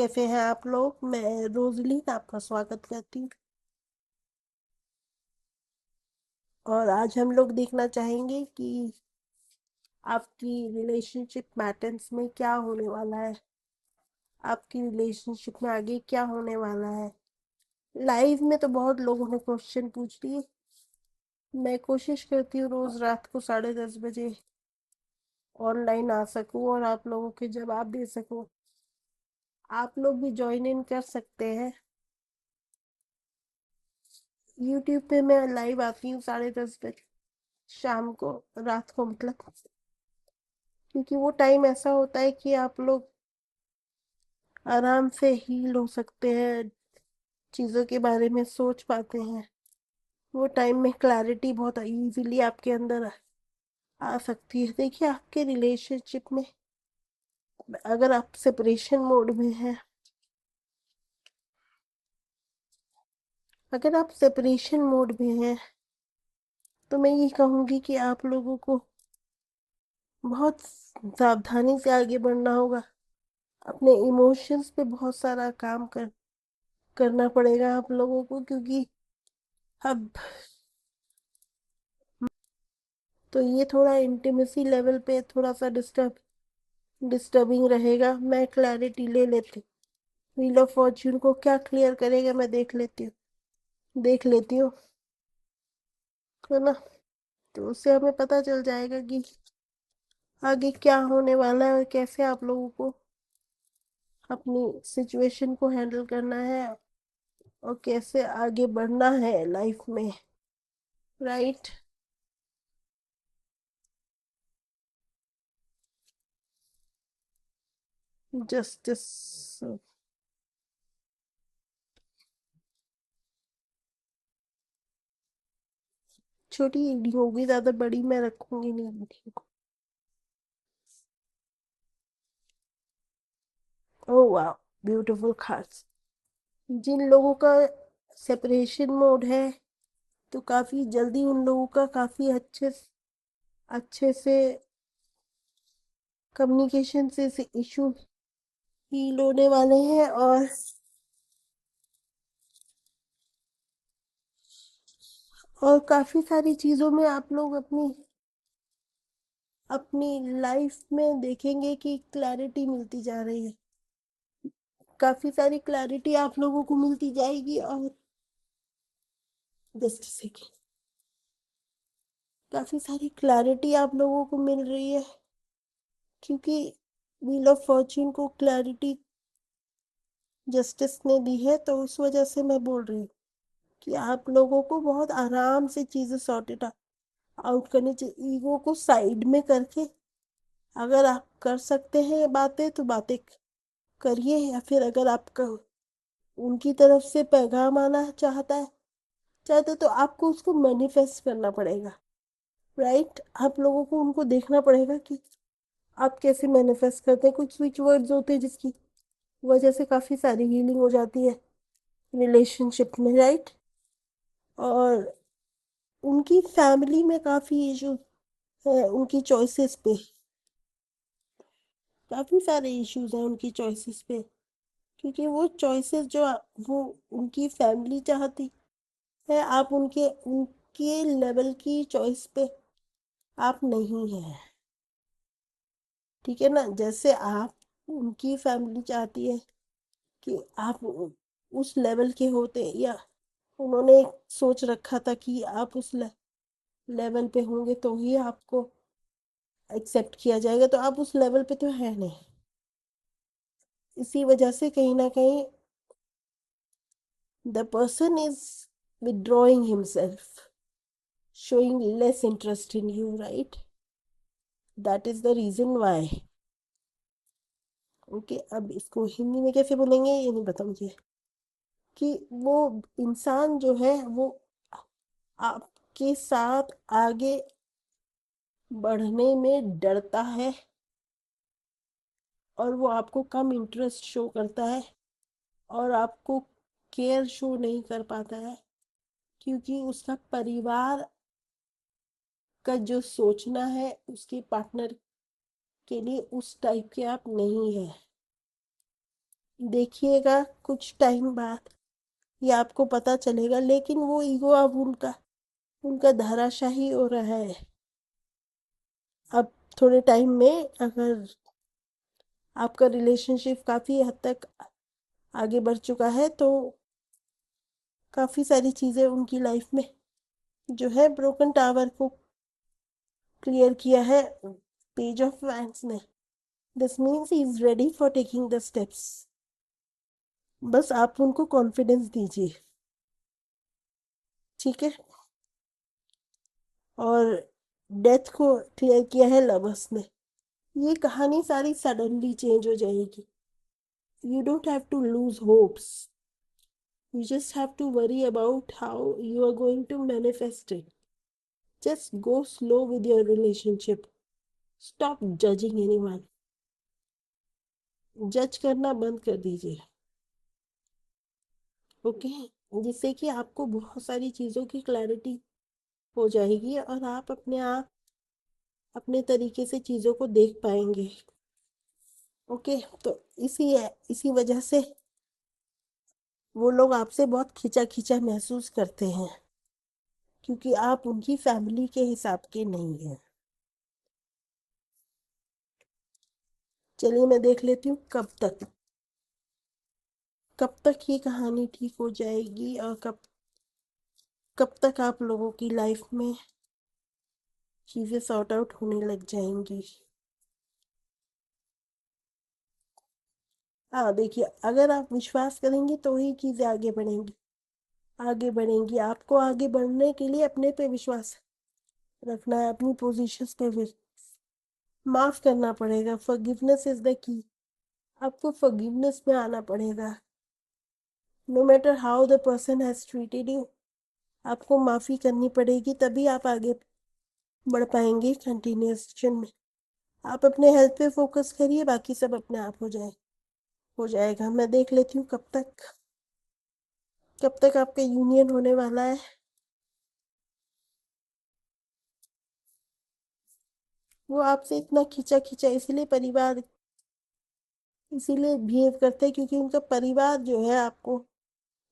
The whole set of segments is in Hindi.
कैसे हैं आप लोग। मैं रोजलिन आपका स्वागत करती हूँ। और आज हम लोग देखना चाहेंगे कि आपकी रिलेशनशिप पैटर्न्स में क्या होने वाला है, आपकी रिलेशनशिप में आगे क्या होने वाला है। लाइव में तो बहुत लोगों ने क्वेश्चन पूछ लिए। मैं कोशिश करती हूँ रोज रात को 10:30 बजे ऑनलाइन आ सकूँ और आप लोगों के जवाब दे सकूँ। आप लोग भी ज्वाइन इन कर सकते हैं। यूट्यूब पे मैं लाइव आती हूँ 10:30 बजे शाम को, रात को मतलब, क्योंकि वो टाइम ऐसा होता है कि आप लोग आराम से हील हो सकते हैं, चीज़ों के बारे में सोच पाते हैं। वो टाइम में क्लैरिटी बहुत इजीली आपके अंदर आ सकती है। देखिए, आपके रिलेशनशिप में अगर आप सेपरेशन मोड में हैं, अगर आप सेपरेशन मोड में हैं तो मैं ये कहूँगी कि आप लोगों को बहुत सावधानी से आगे बढ़ना होगा। अपने इमोशंस पे बहुत सारा काम करना पड़ेगा आप लोगों को, क्योंकि अब तो ये थोड़ा इंटीमेसी लेवल पे थोड़ा सा डिस्टर्बिंग रहेगा। मैं क्लैरिटी ले लेती हूँ, व्हील ऑफ फॉर्च्यून को क्या क्लियर करेगा मैं देख लेती हूँ, है ना। तो उससे हमें पता चल जाएगा कि आगे क्या होने वाला है और कैसे आप लोगों को अपनी सिचुएशन को हैंडल करना है और कैसे आगे बढ़ना है लाइफ में, राइट। जस्टिस। छोटी रीडिंग होगी, ज्यादा बड़ी मैं रखूंगी नहीं रीडिंग को। ओह वाह, ब्यूटीफुल कार्ड्स। जिन लोगों का सेपरेशन मोड है तो काफी जल्दी उन लोगों का काफी अच्छे से कम्युनिकेशन से इशू हील होने वाले हैं। और काफी सारी चीजों में आप लोग अपनी अपनी लाइफ में देखेंगे कि क्लैरिटी मिलती जा रही है। काफी सारी क्लैरिटी आप लोगों को मिलती जाएगी। और जस्ट सेकेंड, काफी सारी क्लैरिटी आप लोगों को मिल रही है, क्योंकि व्हील ऑफ फॉर्च्यून को क्लैरिटी जस्टिस ने दी है। तो उस वजह से मैं बोल रही हूँ कि आप लोगों को बहुत आराम से चीजें सॉर्टेड आउट करनी चाहिए, ईगो को साइड में करके। अगर आप कर सकते हैं बातें तो बातें करिए, या फिर अगर आपका उनकी तरफ से पैगाम आना चाहते तो आपको उसको मैनिफेस्ट करना पड़ेगा, राइट। आप लोगों को उनको देखना पड़ेगा कि आप कैसे मैनिफेस्ट करते हैं। कुछ स्विच वर्ड्स होते हैं जिसकी वजह से काफी सारी हीलिंग हो जाती है रिलेशनशिप में, राइट। और उनकी फैमिली में काफी इशू है, उनकी चॉइसेस पे काफी सारे इश्यूज हैं उनकी चॉइसेस पे, क्योंकि वो चॉइसेस जो वो उनकी फैमिली चाहती है, आप उनके उनके लेवल की चॉइस पे आप नहीं है, ठीक है ना। जैसे आप उनकी फैमिली चाहती है कि आप उस लेवल के होते, या उन्होंने एक सोच रखा था कि आप उस लेवल पे होंगे तो ही आपको एक्सेप्ट किया जाएगा, तो आप उस लेवल पे तो है नहीं। इसी वजह से कहीं ना कहीं the person is withdrawing himself, showing less interest in you, right? That is the reason why. Okay, अब इसको हिंदी में कैसे बोलेंगे ये नहीं पता मुझे। कि वो इंसान जो है वो आपके साथ आगे बढ़ने में डरता है, और वो आपको कम इंटरेस्ट शो करता है, और आपको केयर शो नहीं कर पाता है, क्योंकि उसका परिवार का जो सोचना है उसके पार्टनर के लिए उस टाइप के आप नहीं है। देखिएगा कुछ टाइम बाद ये आपको पता चलेगा, लेकिन वो ईगो अब उनका उनका धाराशाही हो रहा है। अब थोड़े टाइम में अगर आपका रिलेशनशिप काफ़ी हद तक आगे बढ़ चुका है तो काफ़ी सारी चीज़ें उनकी लाइफ में जो है ब्रोकन टावर को क्लियर किया है पेज ऑफ वैंड्स ने। This means he is ready for taking the steps. बस आप उनको कॉन्फिडेंस दीजिए, ठीक है। और डेथ को क्लियर किया है लवर्स ने। ये कहानी सारी सडनली चेंज हो जाएगी। You don't have to lose hopes, you just have to worry about how you are going to manifest it. Just go slow with your relationship. Stop judging anyone. जज करना बंद कर दीजिए, ओके। जिससे कि आपको बहुत सारी चीज़ों की क्लैरिटी हो जाएगी और आप अपने तरीके से चीज़ों को देख पाएंगे, ओके। तो इसी वजह से वो लोग आपसे बहुत खिंचा खिंचा महसूस करते हैं, क्योंकि आप उनकी फैमिली के हिसाब के नहीं हैं। चलिए मैं देख लेती हूँ कब तक ये कहानी ठीक हो जाएगी और कब कब तक आप लोगों की लाइफ में चीज़ें सॉर्ट आउट होने लग जाएंगी। हाँ देखिए, अगर आप विश्वास करेंगी तो ही चीज़ें आगे बढ़ेंगी। आगे बढ़ेंगी, आपको आगे बढ़ने के लिए अपने पे विश्वास रखना है, अपनी पोजीशंस पे माफ करना पड़ेगा। Forgiveness is the key. आपको फॉरगिवनेस में आना पड़ेगा। No matter how the person has treated you, आपको माफ़ी करनी पड़ेगी, तभी आप आगे बढ़ पाएंगे कंटिन्यूएशन में। आप अपने हेल्थ पे फोकस करिए, बाकी सब अपने आप हो जाएगा। मैं देख लेती हूँ कब तक आपका यूनियन होने वाला है। वो आपसे इतना खींचा खींचा इसीलिए बिहेव करते हैं, क्योंकि उनका परिवार जो है आपको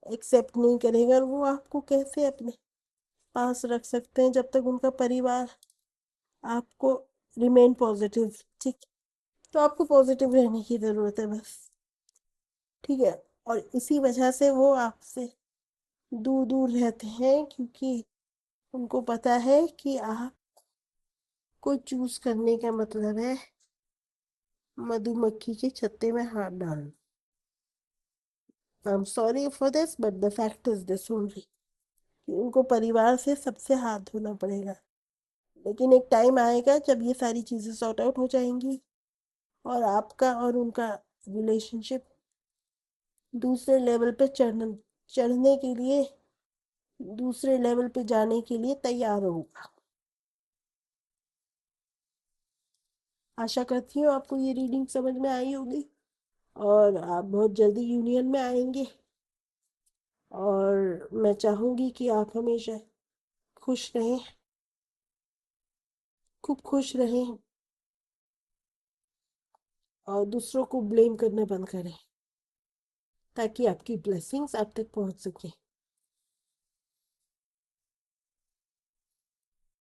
एक्सेप्ट नहीं करेगा, और वो आपको कैसे अपने पास रख सकते हैं जब तक उनका परिवार आपको रिमेन पॉजिटिव, ठीक। तो आपको पॉजिटिव रहने की ज़रूरत है बस, ठीक है। और इसी वजह से वो आपसे दूर दूर रहते हैं, क्योंकि उनको पता है कि आपको चूज करने का मतलब है मधुमक्खी के छत्ते में हाथ डालना। I am sorry for this but the fact is this only, कि उनको परिवार से सबसे हाथ धोना पड़ेगा। लेकिन एक टाइम आएगा जब ये सारी चीज़ें सॉर्ट आउट हो जाएंगी और आपका और उनका रिलेशनशिप दूसरे लेवल पे चढ़ने के लिए, दूसरे लेवल पे जाने के लिए तैयार होगा। आशा करती हूँ आपको ये रीडिंग समझ में आई होगी और आप बहुत जल्दी यूनियन में आएंगे। और मैं चाहूँगी कि आप हमेशा खुश रहें, खूब खुश रहें, और दूसरों को ब्लेम करना बंद करें, ताकि आपकी ब्लेसिंग्स आप तक पहुँच सके।